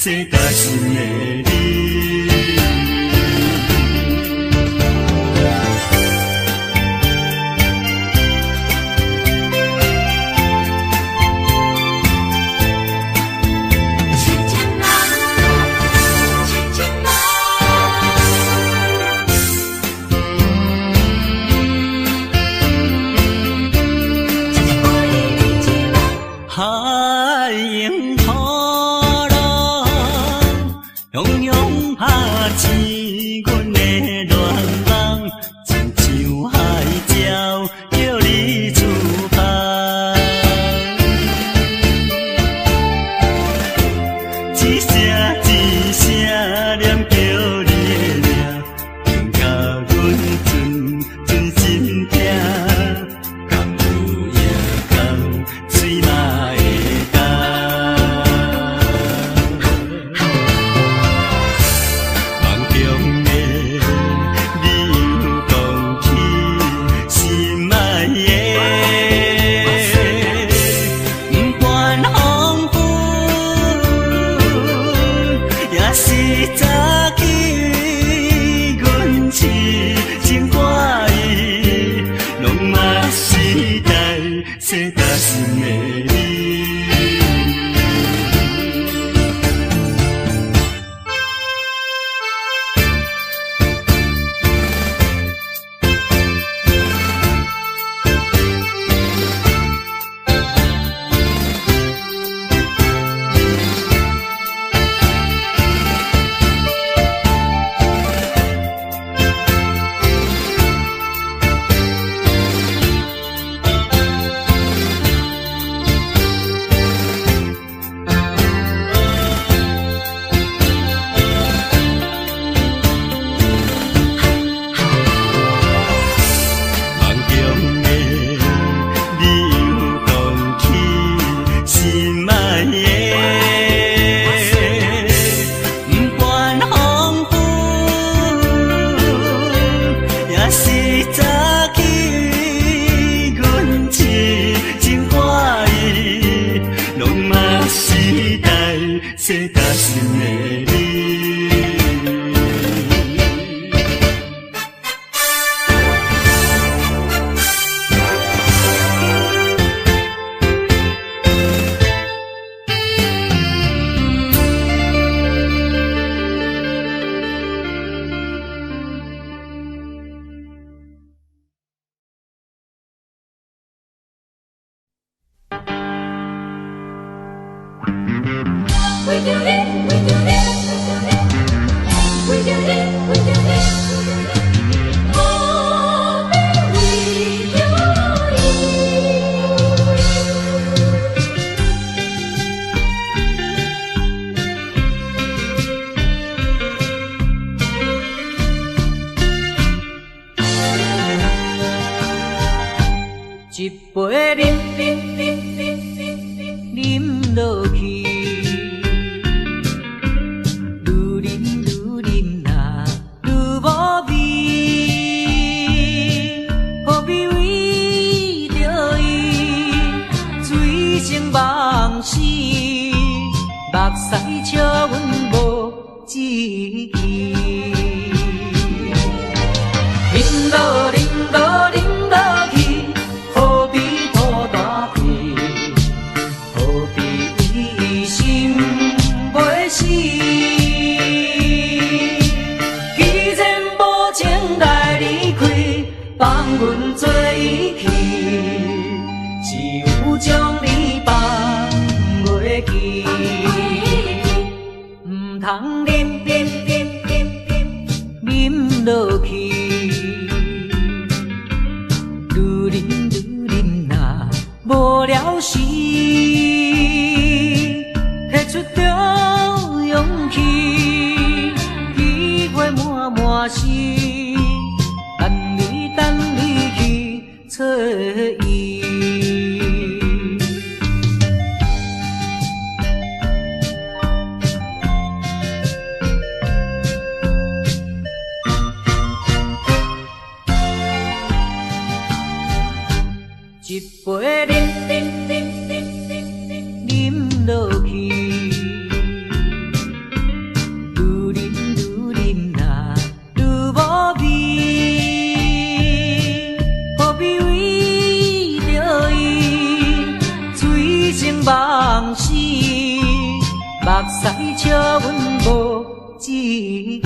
这担心的你。海迎波浪，汹涌拍起阮的恋梦，亲像海鸟叫你出发。一声一声念叫你的名，令甲阮阵心痛。敢有夜空水嘛？这担心的你。这担心的你。We do it, we do it, we do it, we do it. Oh, we do it. 一杯饮落去。目屎笑阮无志气，饮落饮落饮落去，何必拖大皮？何必心袂死？既然无情来离开，放阮做伊去，只有将你放袂记。通饮落去，愈饮若无聊时，摕出着勇气，机会满心，等你去找伊。一杯饮落去，笑阮无志气。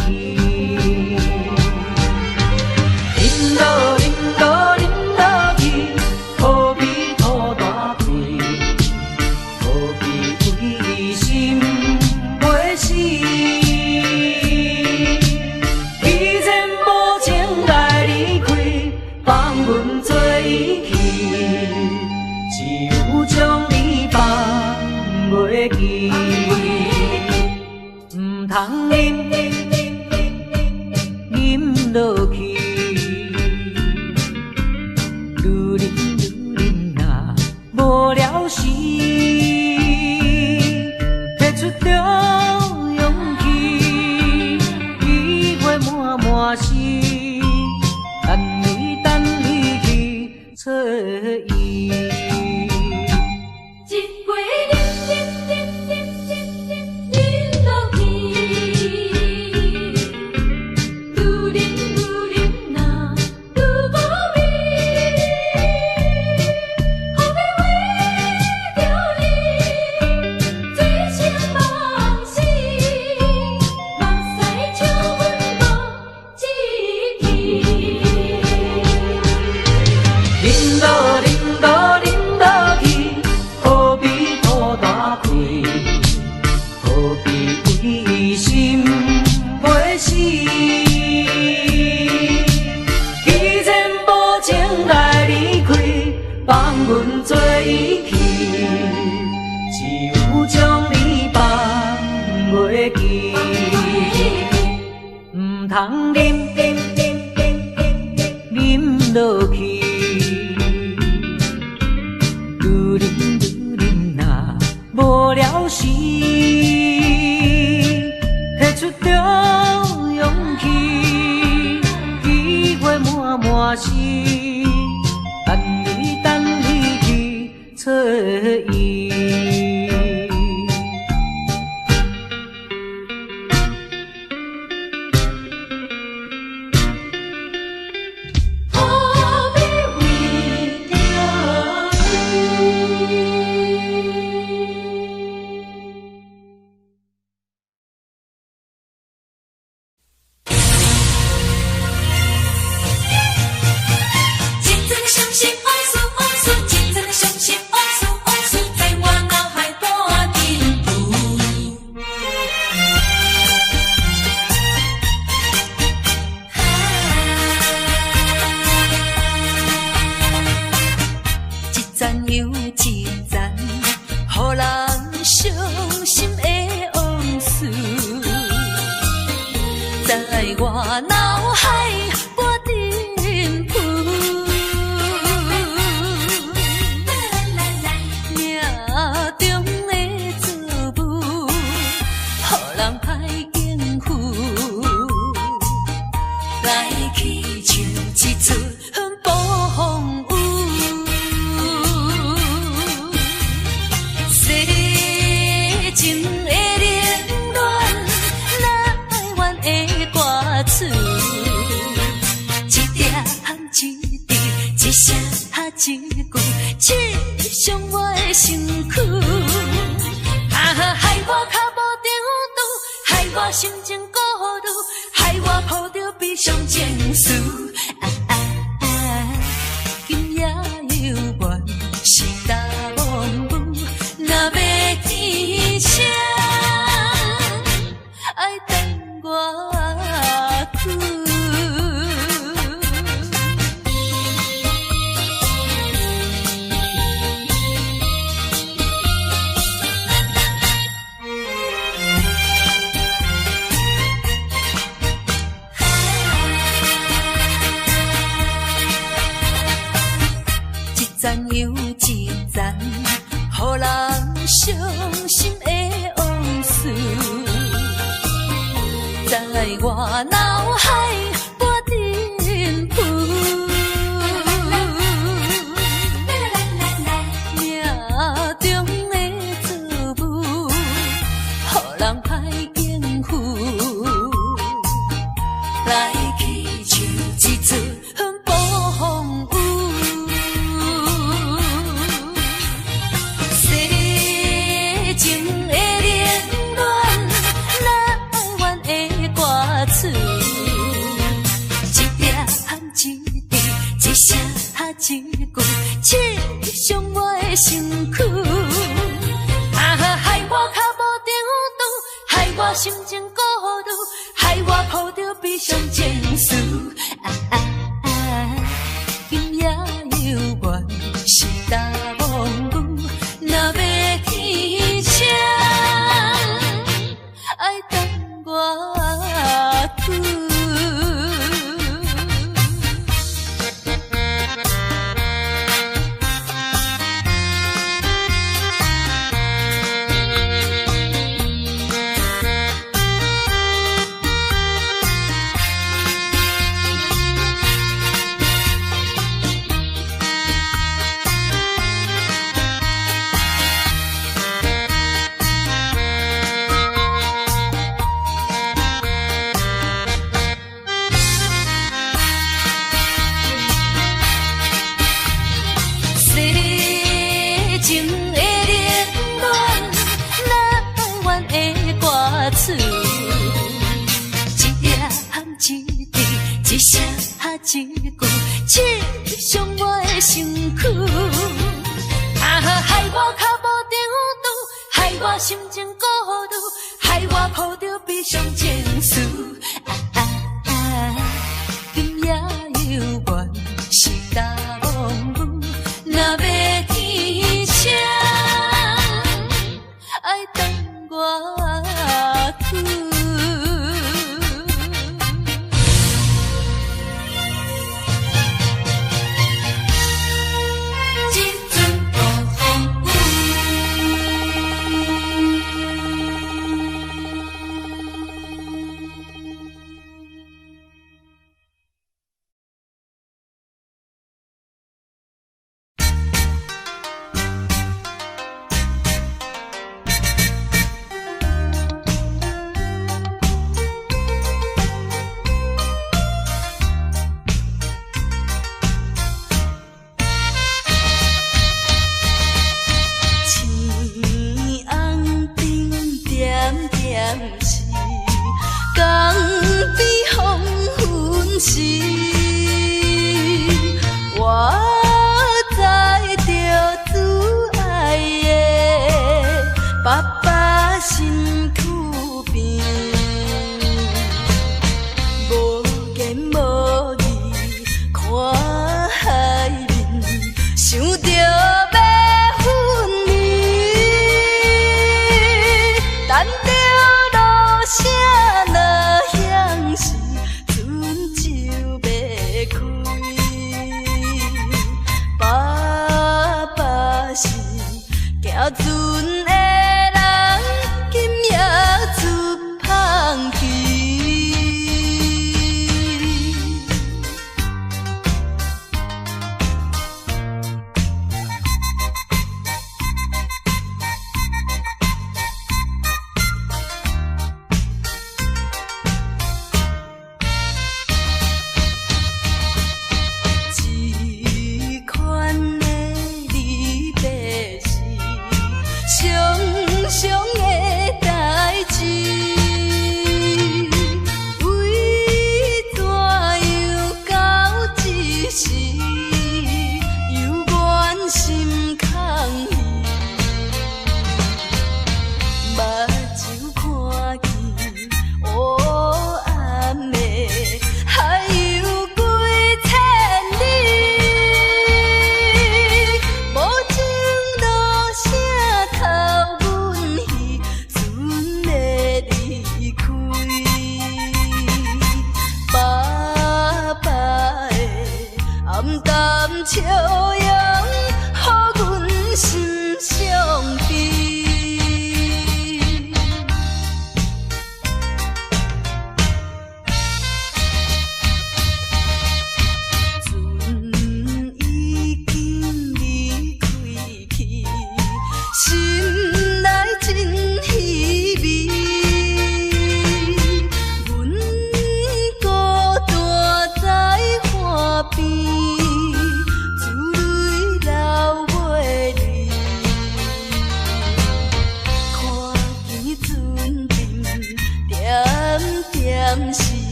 饮落饮落饮落去，何必吐大气？何必为心袂死？既然无情来离开，放阮做伊去，只有将你放袂记。唔通饮饮落去，愈啉若无了时，摕出着勇气，机会满是，等你去找伊。放阮做伊去，只有将你放袂记。唔通饮落去，愈啉若无了时，摕出着勇气，机会满是。等你去找伊。何必为了辛苦。啊，害我脚无定度，害我心情孤独，害我抱着悲伤情绪。今夜犹原是大梦雨，若要天晴，爱等我久。一句刺伤我的身躯，啊！害我脚无定度，害我心情孤独，害我抱着悲伤情绪。今夜犹原是大梦雨，若要天晴，爱等我久。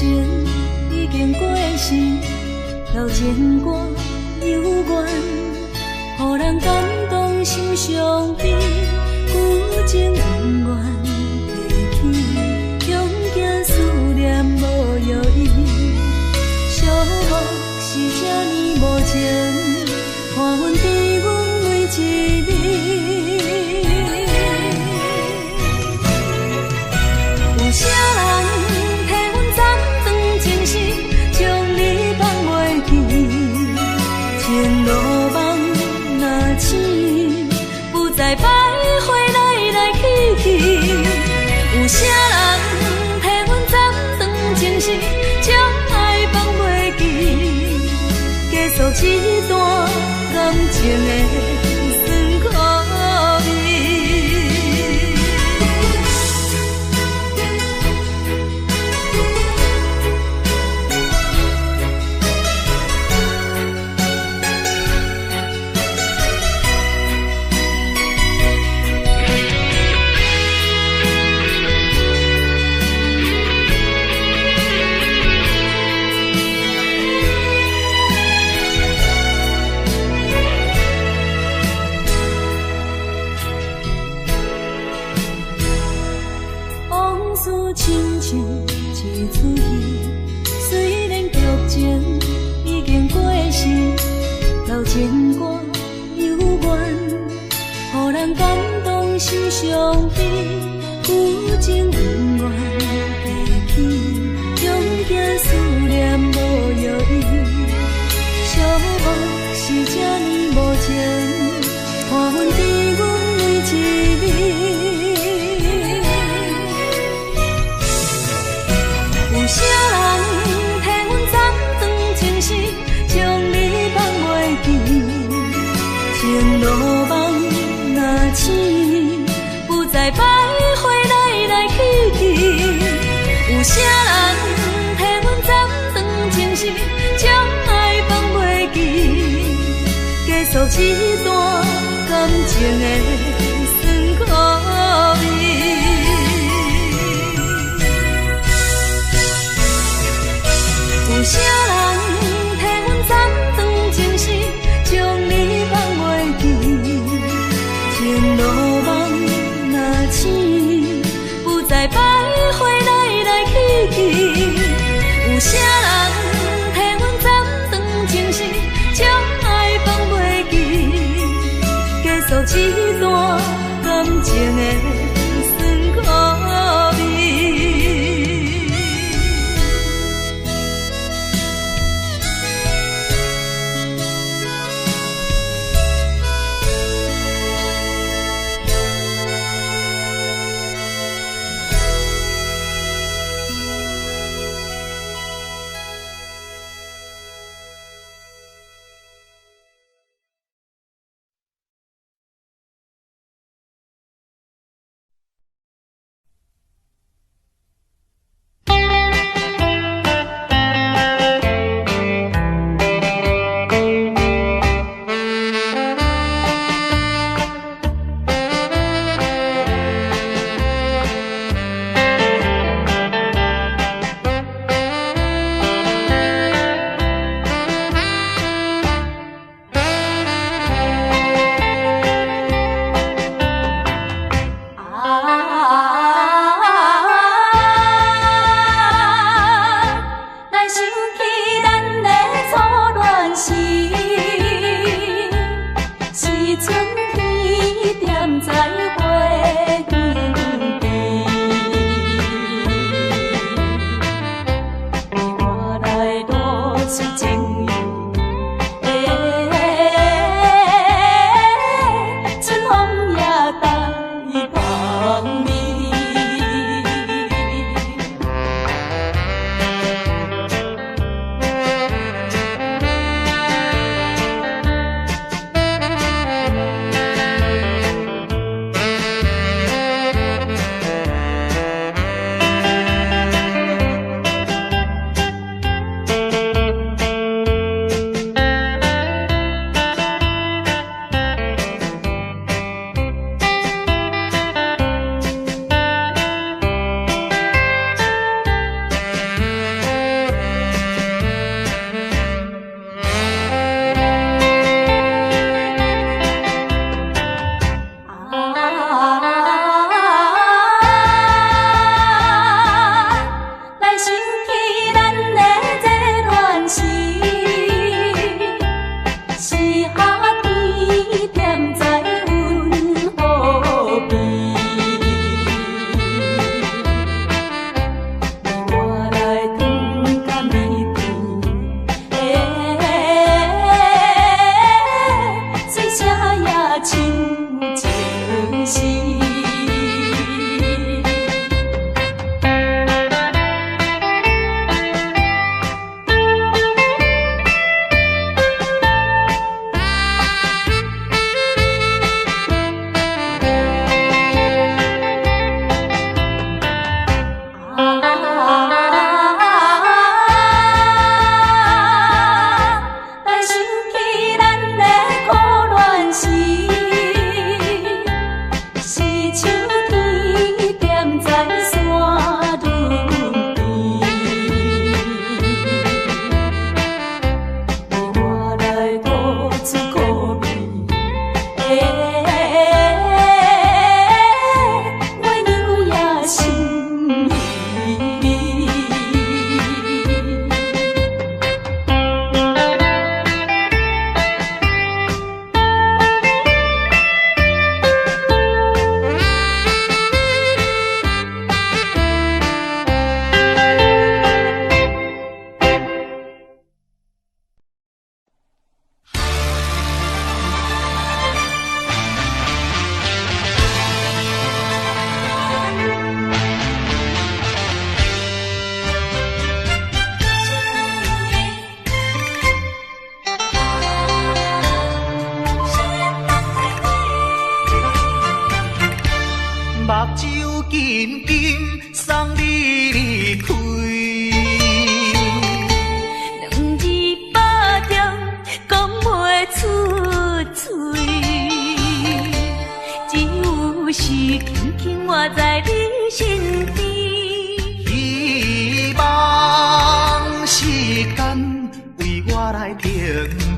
情已经过时，老情歌犹原，予人感动心伤悲，旧情永远提起，恐惊思念无药医，寂寞是这呢无情，看阮伫阮每一日。有啥人替阮斩断情丝，将你放袂记？前路梦若醒，不再徘徊来来去去。有啥人替阮斩断情丝，将爱放袂记？结束一段感情的酸苦味。往事亲像一出戏，虽然剧情已经过时，老情歌犹原，予人感动心伤悲，旧情永远提起，恐惊思念无药医，寂寞是这呢无情，看阮伫阮每一日。有啥人替阮斩断情丝，将你放袂记？前路梦若醒，不再徘徊来来去去。有啥人替阮斩断情丝，将爱放袂记？结束一段感情的酸苦味。有啥人替阮斩断情丝，将你放袂记？前路梦若醒，不再徘徊来来去去。有啥人替阮斩断情丝，将爱放袂记？结束一段感情的。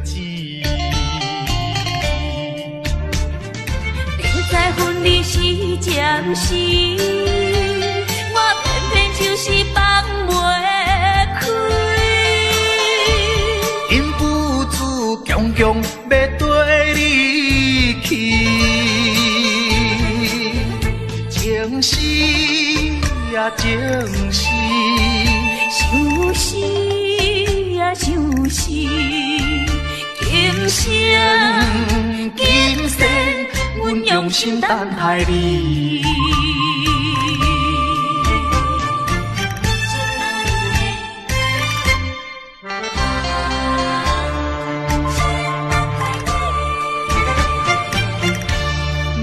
志。明知分离是暂时，我偏偏就是放袂开。因父子强强要跟你去，情是呀情是，想死呀想死，今生今世，阮用心等待你。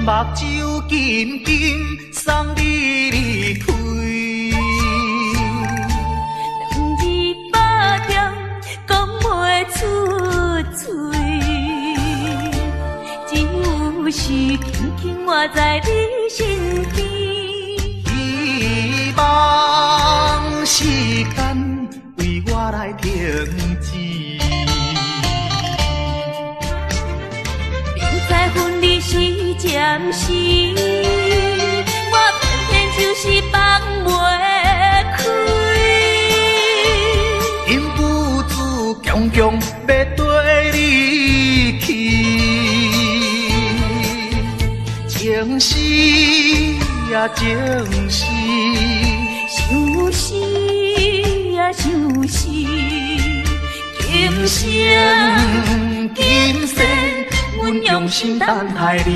目睭紧紧送你离开，两字百点讲袂出嘴，只有是轻轻活在你身边。希望时间为我来停止。分离是暂时，我偏偏就是放袂开。因父子强强要跟你去，情是呀情是，想死呀想死，今生今世，阮用心等待你。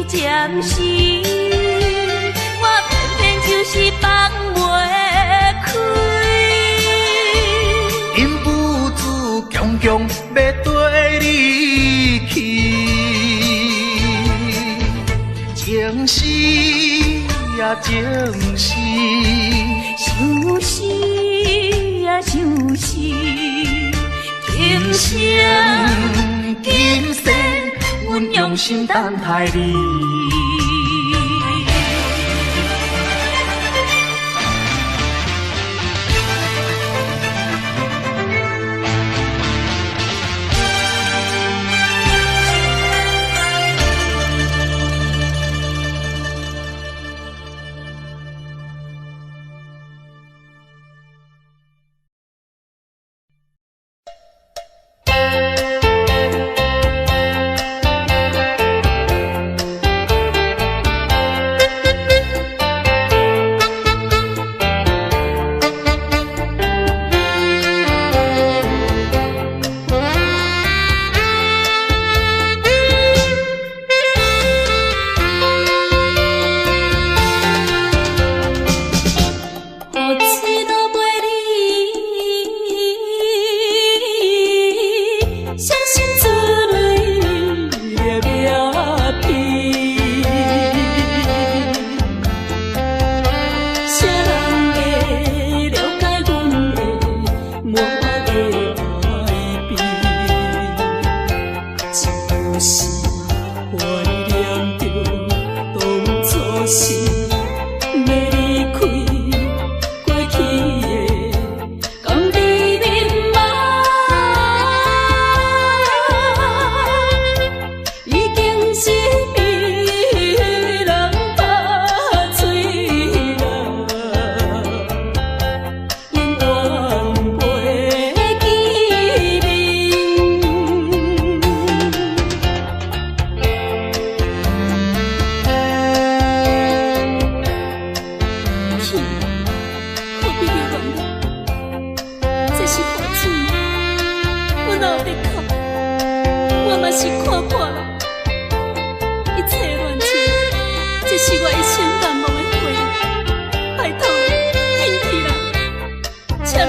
暂时，我偏偏就是放袂开。因父子强强要跟你去，情是呀情是，想死呀想死，今生今世，阮用心等待你。请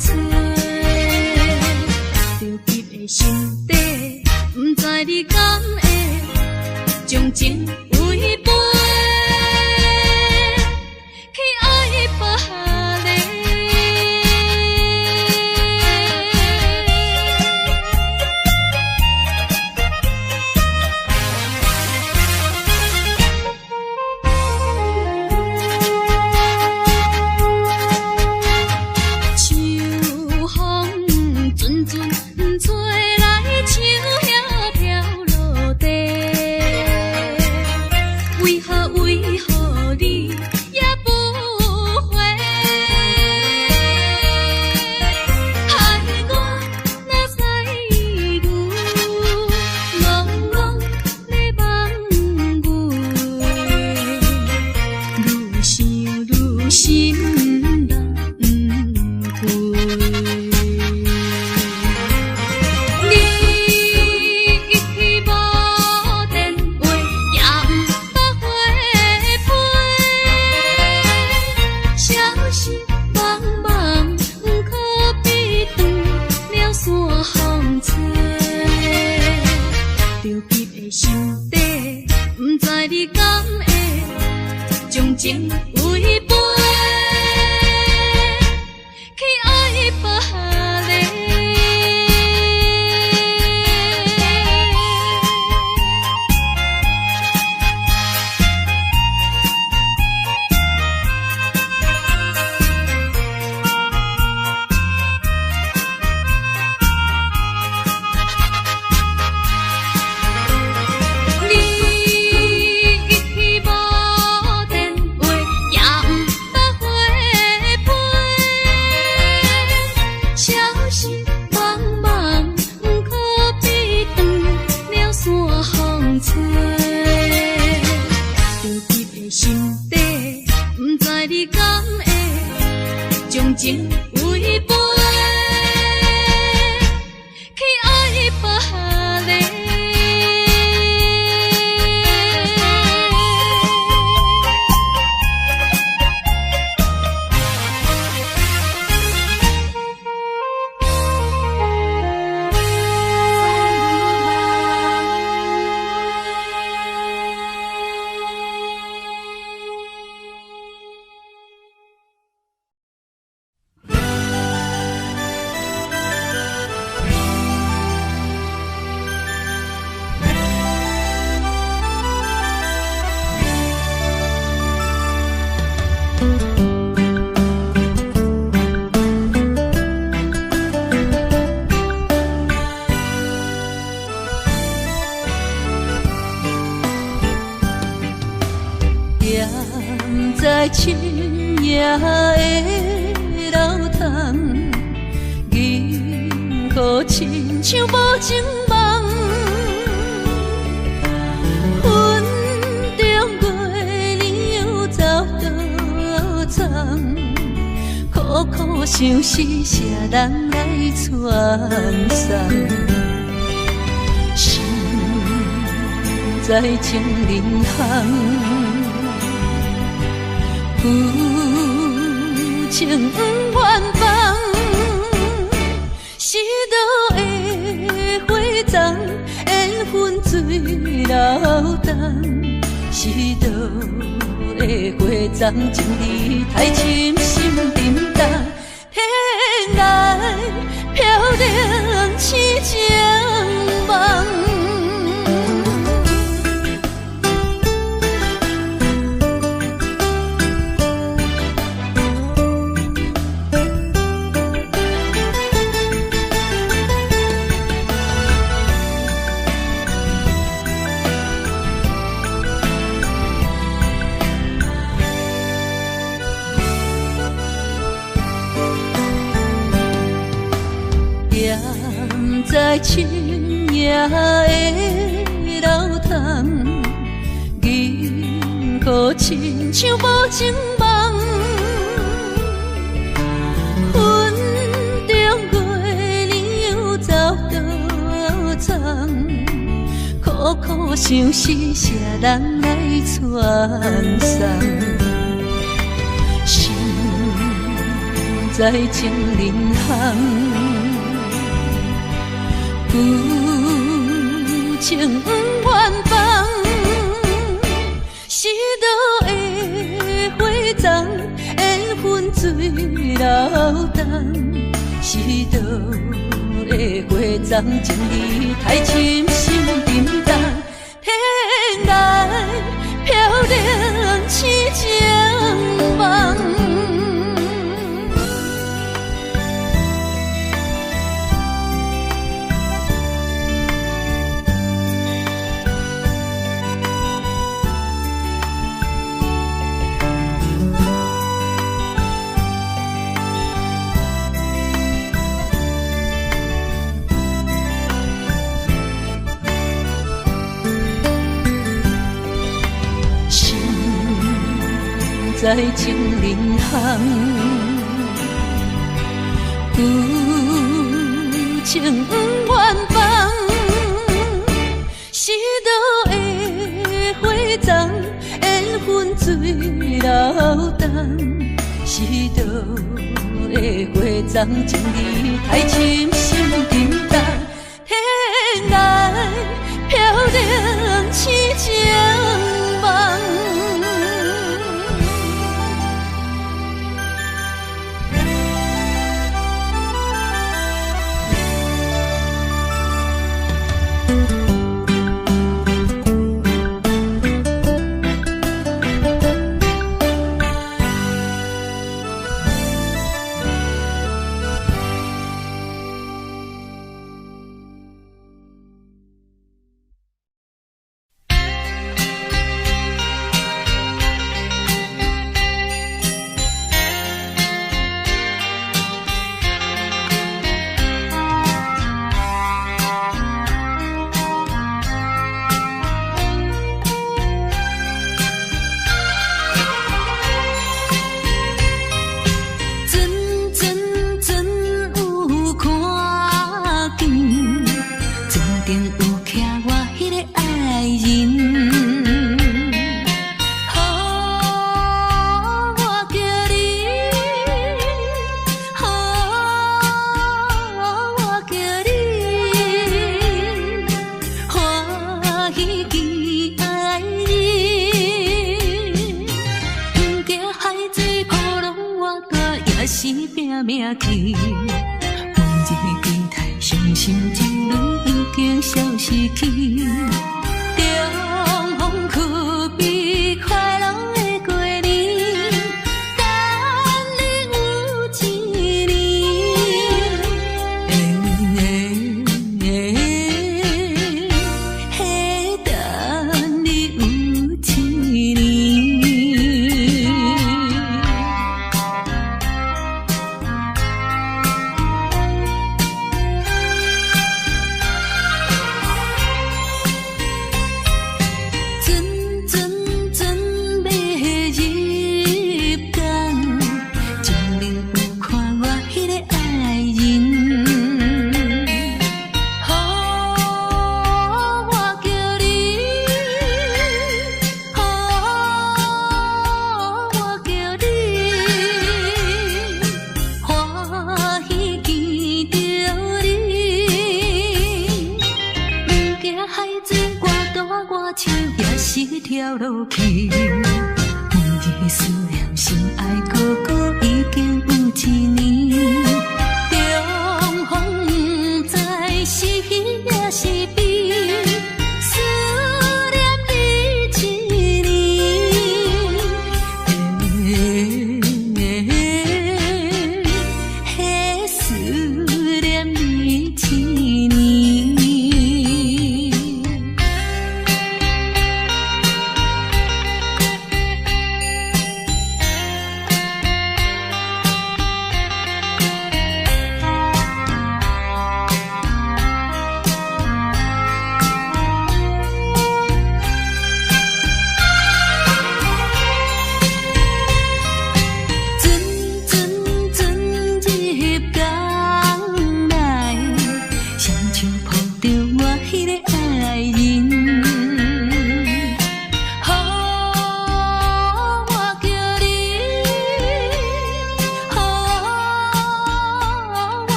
找，着急的心底，不知你敢会将情违背，去爱别个。在深夜的楼窗，银河亲像无情梦，云中月亮又走倒藏，苦苦相思谁人来传送？心在情人行。负情不愿放，是倒的花丛，缘分水流动，是倒的花丛，情义太深，心沉重，天涯飘零痴情梦。在深夜的楼窗，银河亲像无情梦，云中月亮又走倒藏，苦苦相思谁人来传送？心在情人行，旧情不愿放，是倒的花丛会粉水流动，是倒的花丛情意太深心沉重，天来飘零痴情梦。在情人行，旧情不愿放，是倒的花丛缘分水流动，是倒的花丛情意太深心沉重，天来飘零痴情梦。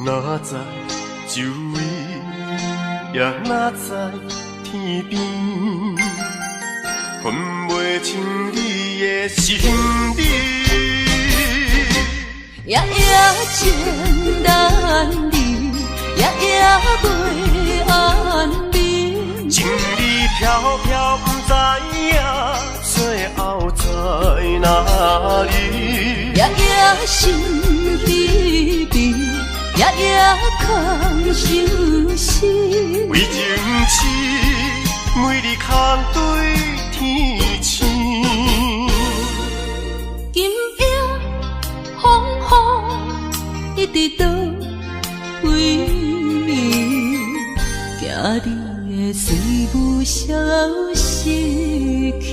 哪知周围，也哪知天边，分袂清你的心理。夜夜情难离，夜夜袂安眠。情意飘飘，不知影最后在哪里。夜夜心悲悲，夜夜空相思。为情痴，每日空对天星。今夜风雨一直倒为你，惊你的随无消息去。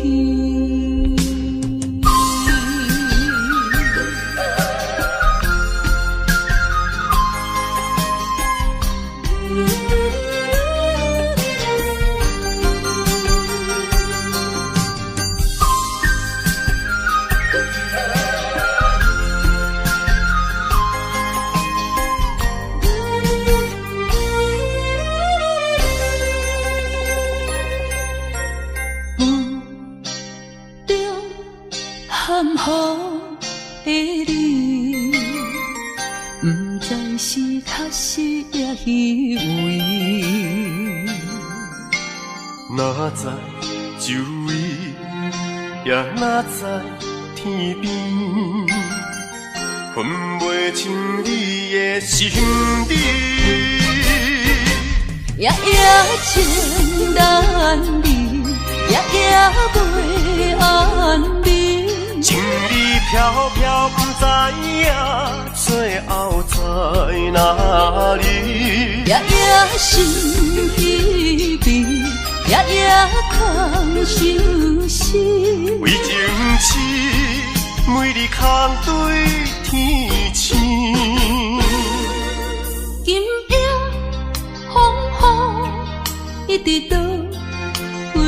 含雨的你，不知是确实也虚伪。哪知周围，也哪知天边，分袂清你的心理。夜夜情难离，夜夜袂安眠。情意飘飘，不知影最后在哪里。夜夜心悲悲，夜夜空相思。为情痴，每日空对天星。今夜风雨一直倒为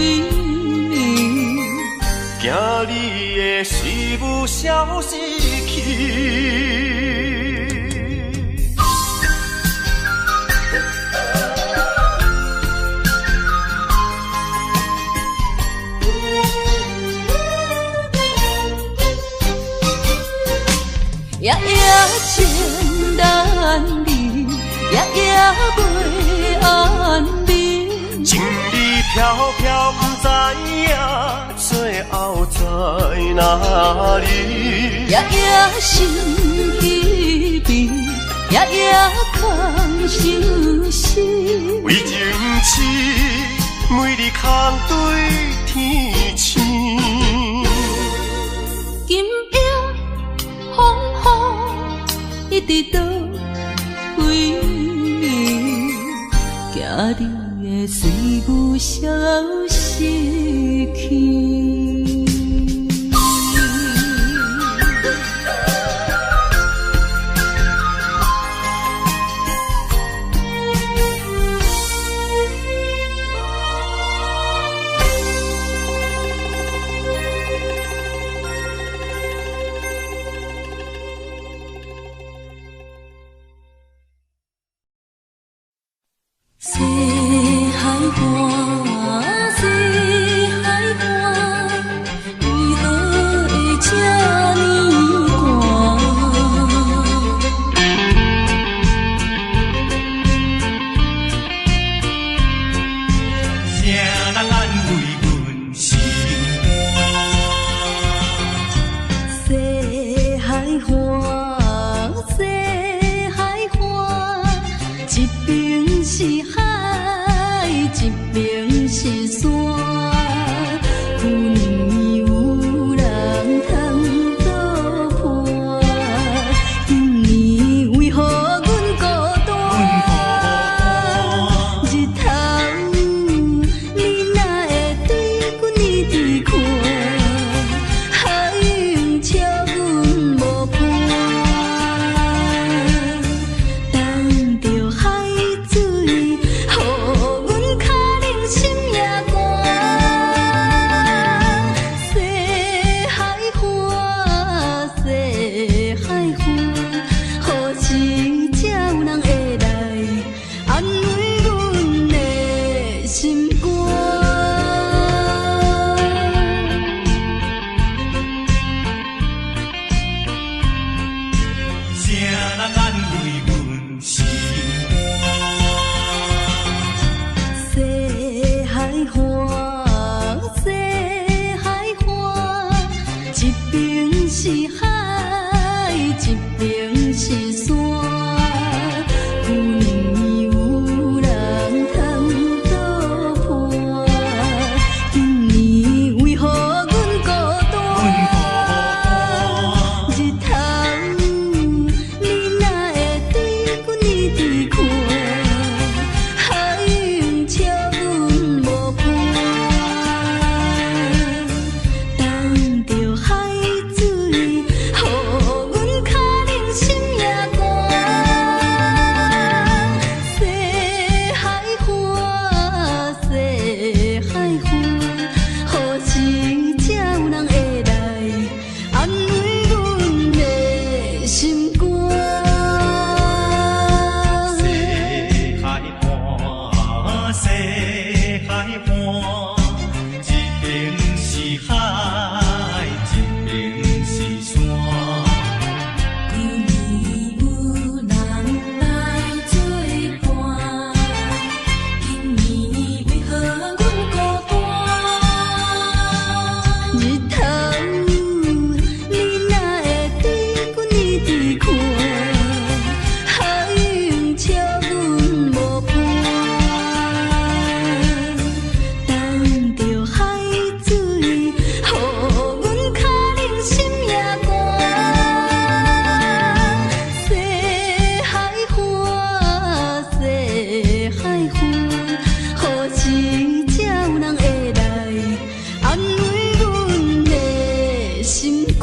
你，惊你的随无消息去。夜夜情难离，夜夜袂安眠。情意飘飘，不知影最后在哪里。夜夜心悲悲，夜夜空相思。为情痴，每日空对天星。今夜风雨一直倒为你，惊你的随无消息去。西海岸，西海岸。人安慰阮心西海岸，西海岸，一边是海，一边是山。旧年有人通倒伴，今年为何阮孤单？日头你哪会对阮一直看？海涌笑阮无伴，等着海水，予阮脚冷心也寒。西海岸，西海岸，何时才有人会来安慰阮的心肝？西海岸，西海岸，一边是海，一边是山。旧年有人来作伴，今年为何阮孤单？日头你哪会对阮一直看？海涌笑阮无伴，等着海水，予阮脚冷心也寒。西海岸，西海岸，何时才有人会来安慰阮的心肝？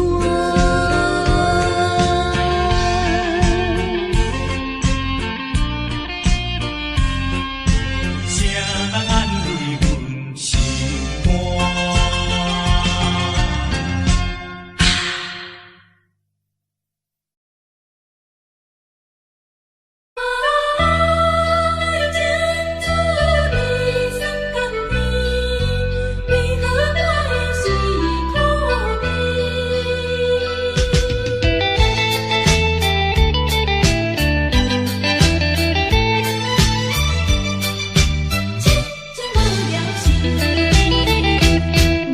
谁人安慰阮心肝？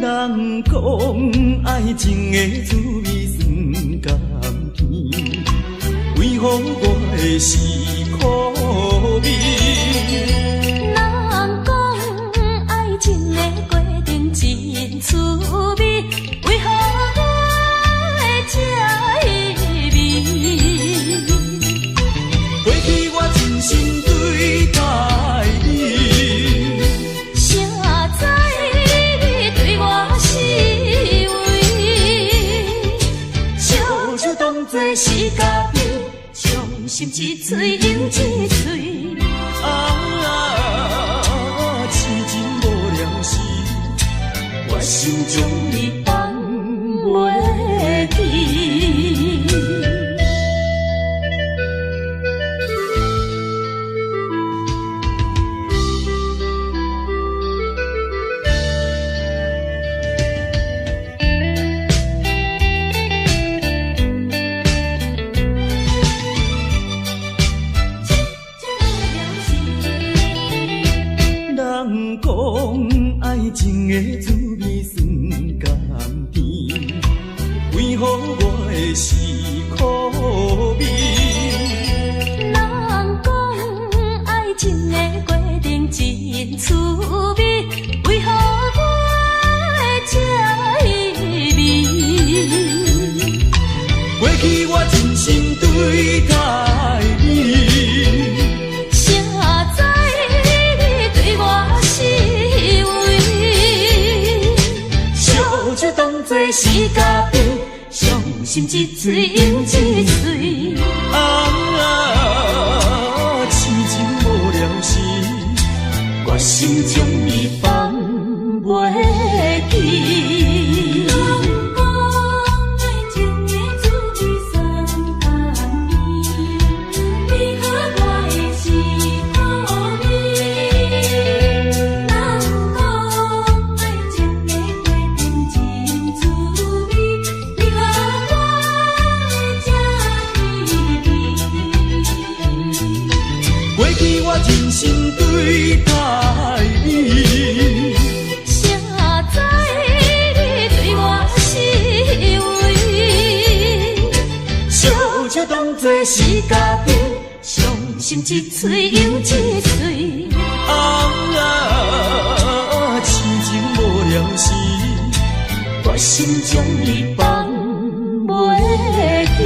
人讲爱情的滋味酸甘甜，为何我的是苦味？人讲爱情的过程真趣味，为何我会这意味？过去我真心对待你，谁知你对我是为？笑就当作是假面，伤心一嘴忍一嘴。痴情无了时，我心中你放袂记。人讲爱情的滋味酸甘甜，为何我的是苦味？人讲爱情的过程真趣味，为何我会这意味？过去我真心对待你，谁知你对我是为？笑就当作是假面，伤心一嘴忍一嘴。痴情无了时，我心中你放袂记。认真对待你。谁知你对我是为，小姐当作是家己，伤心一嘴又一嘴。痴情无了时，我心将你放袂记。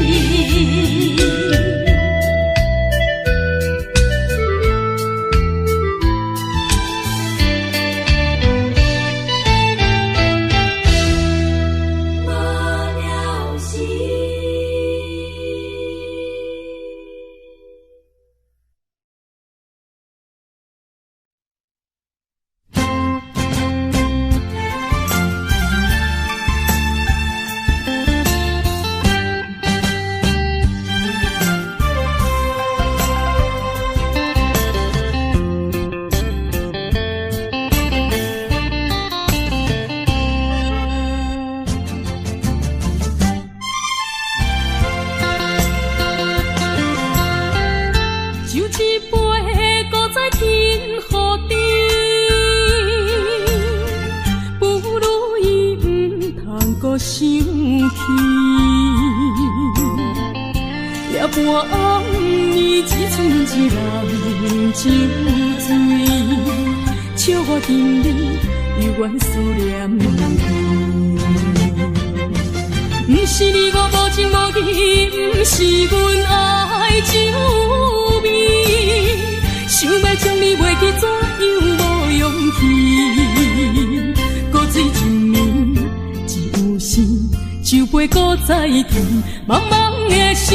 茫茫的时，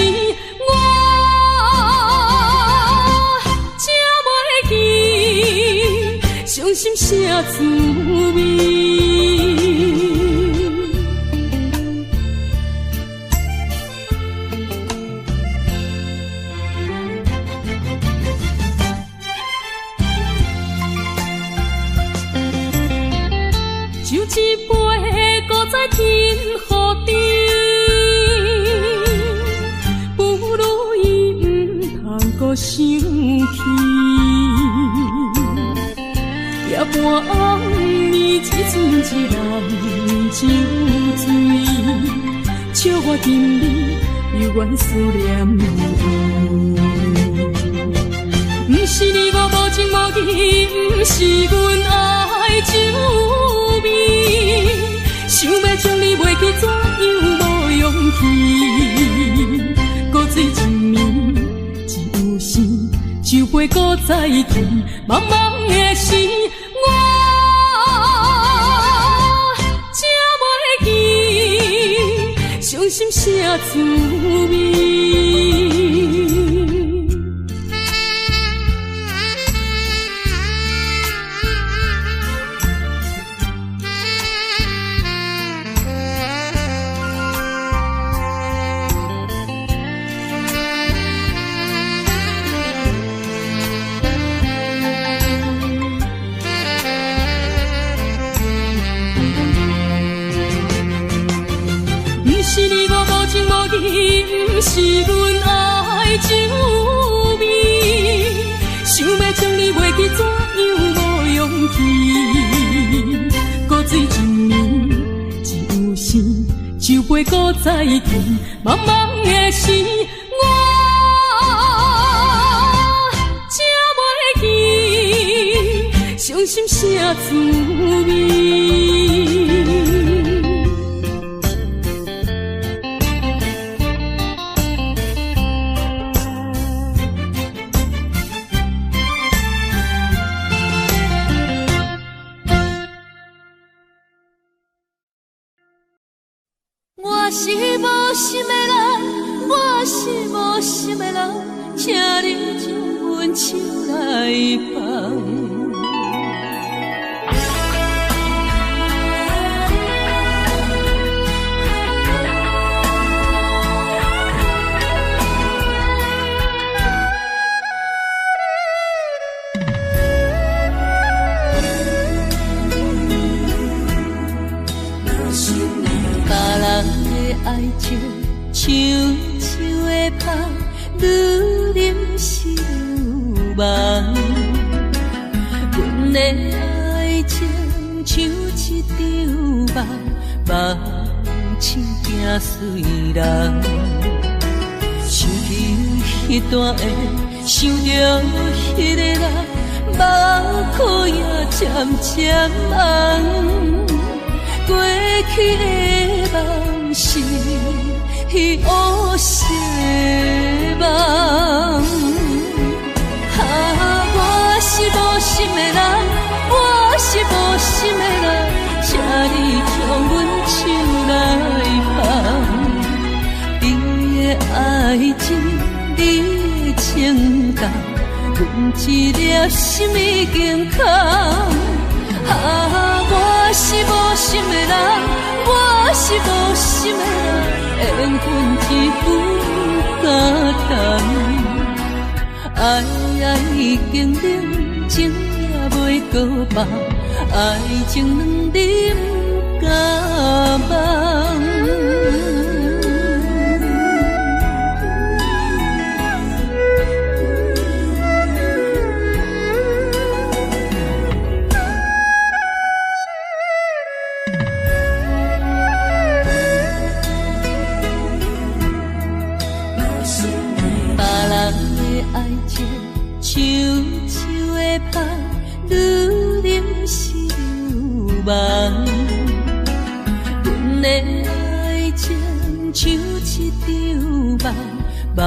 我才袂记伤心啥滋味。就一杯搁再天雨滴。想起，夜半暗暝一阵一人酒醉，笑我今日犹原思念你。不是你我无情无义，不是阮爱酒味，想要将你袂记，怎样无勇气？搁醉一暝。酒杯搁再添，茫茫的时，我才袂记伤心啥滋味。不是阮爱酒味，想要将你袂记，怎样无勇气？搁醉一暝，一时酒杯搁再添，茫茫的时，我才袂记伤心啥滋味。我是无心的人，我是无心的人，请你将阮手来放。爱情像树的香，愈啉是愈梦。的爱情像一场梦，梦醒惊碎人。想起彼段的，想着彼个人，目眶也渐渐红。过去的梦是乌色梦。我是无心的人，我是无心的人，请你将阮手来放。你的爱情，你的情感，阮一粒心已经空。我是无心的人，我是无心的人，缘分一分敢当。爱已经冷，情也袂搁放，爱情两人敢忘。像树的香，愈淋是愈梦。阮的爱情像一场梦，梦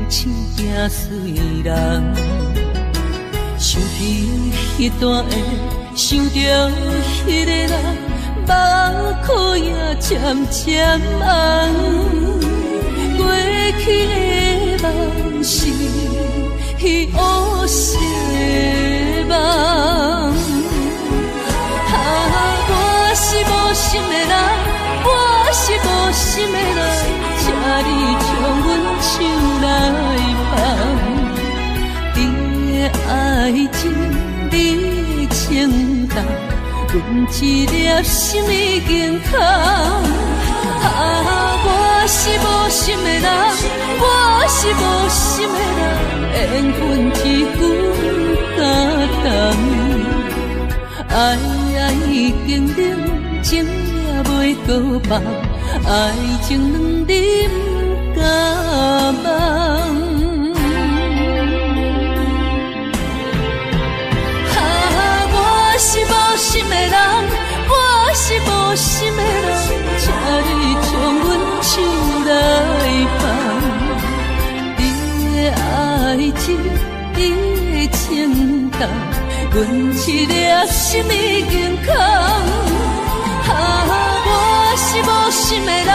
醒惊碎人。想起彼段的，想着彼个人，目眶也渐渐红。过去的梦是乌色梦。我是无心的人，我是无心的人，请你将阮手来放。你的爱情，你的情感，阮一粒心已经空。我是无心的人，我是无心的人，缘分一分敢当。爱已经冷，情也袂搁放，爱情两人敢忘。我是无心的人，我是无心的人，请你将阮手来放。你的爱情，你的情感，阮一粒心已经空。我是无心的人，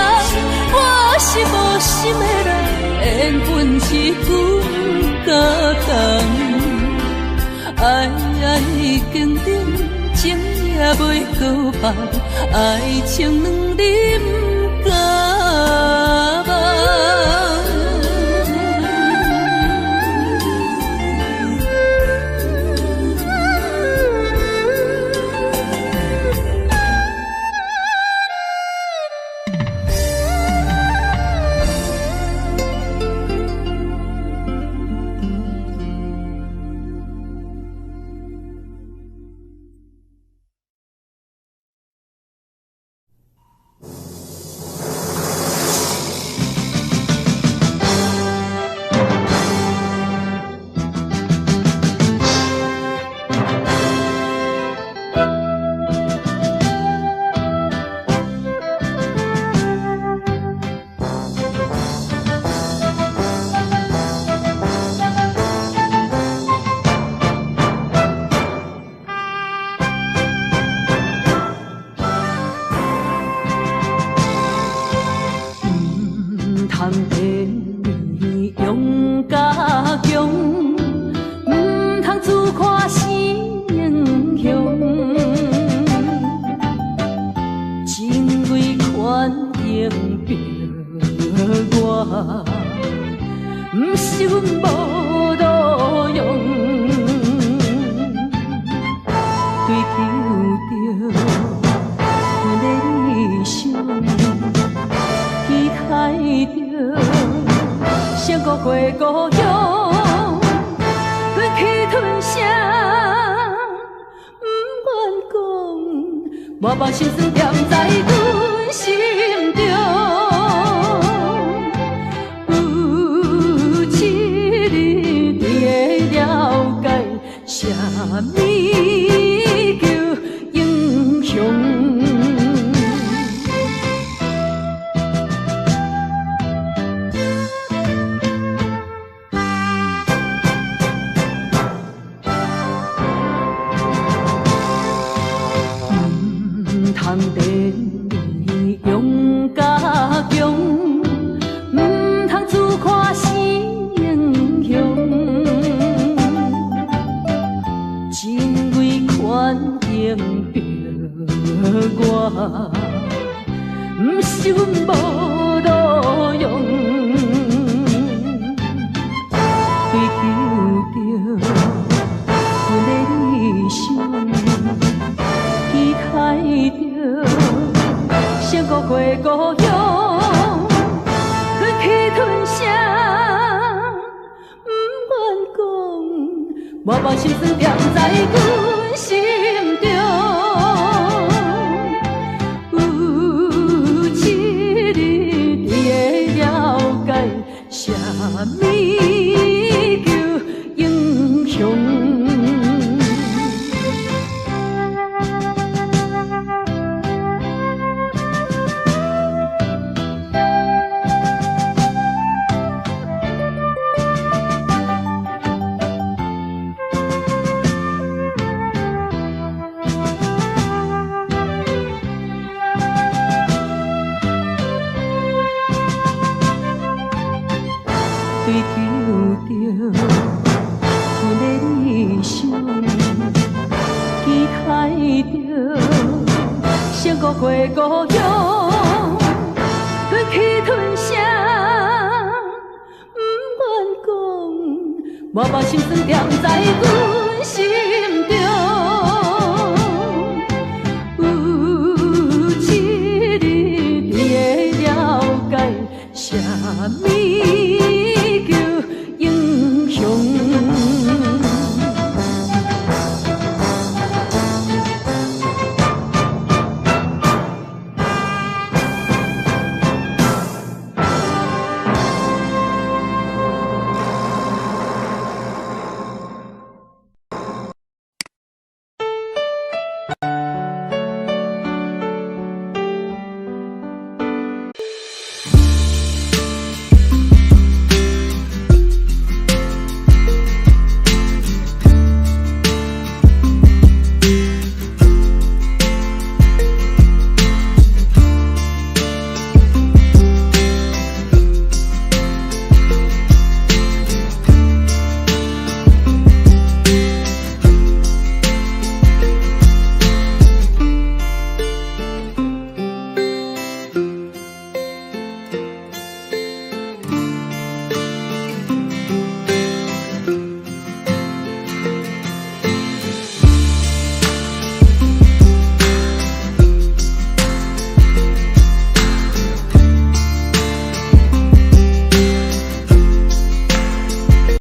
我是无心的人，缘分一分敢当。爱已经冷，情也袂搁放，爱情两人敢忘。不是阮无路用，追求着阮的理想，期待着成孤过故乡，吞去吞声，我把心酸踮在阮心中。有一日你会了解，啥物叫英雄。通地用甲强，唔通自看是英雄。真为权形着我，唔是阮无路用。追求着阮的理想。期待着成故过故乡，忍气吞声，不愿讲，我把心酸踮在阮心中。有一日你会了解，啥物叫英雄。追求着阮的理想，期待着成故过故乡，忍气吞声，不愿讲，我把心酸踮在阮心中。